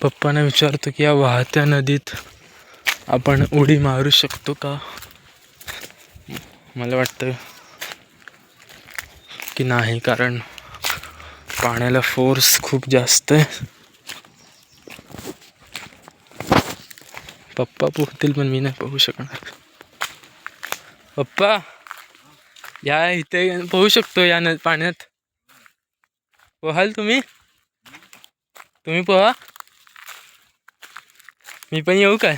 पप्पांना विचारतो की या वाहत्या नदीत आपण उडी मारू शकतो का. मला वाटतं की नाही, कारण पाण्याला फोर्स खूप जास्त आहे. पप्पा पोहतील पण मी नाही पोहू शकणार. पप्पा या इथे पोहू शकतो या पाण्यात. पोहाल तुम्ही? तुम्ही पोहा. मी पण येऊ काय?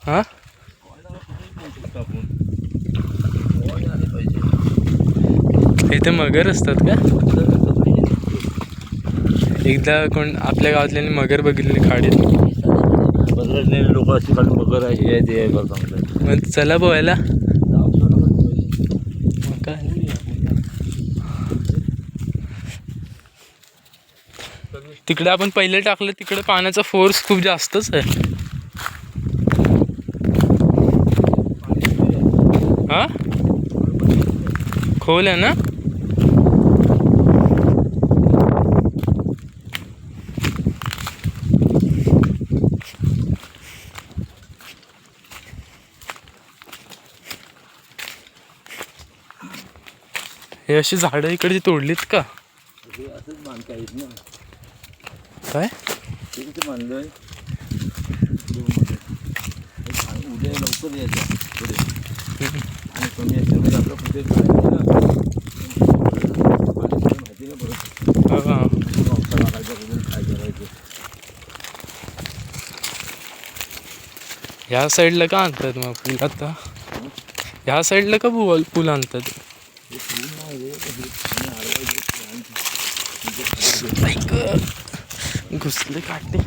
हा इथे मगर असतात का? एकदा कोण आपल्या गावातल्याने मगर बघितलेली खाडीत. लोक अशी खाली मगर आहे हे ते चांगलं. मग चला पोहायला. तिकडे आपण पहिले टाकलं तिकडे पाण्याचा फोर्स खूप जास्तच आहे. हा खोल आहे ना. हे अशी झाडं इकडची तोडलीत का? असंच बांधता येत ना. काय ते तिथे बांधलंय. उद्या लवकर यायचं पुढे आणि कमी याच्यामध्ये आपलं कुठे माहिती नाही बरोबर. पावसा लागायचा कुठे काय करायचं. ह्या साईडला का आणतात मग पूल आता? ह्या साईडला का पूल आणतात? घुसले काटे.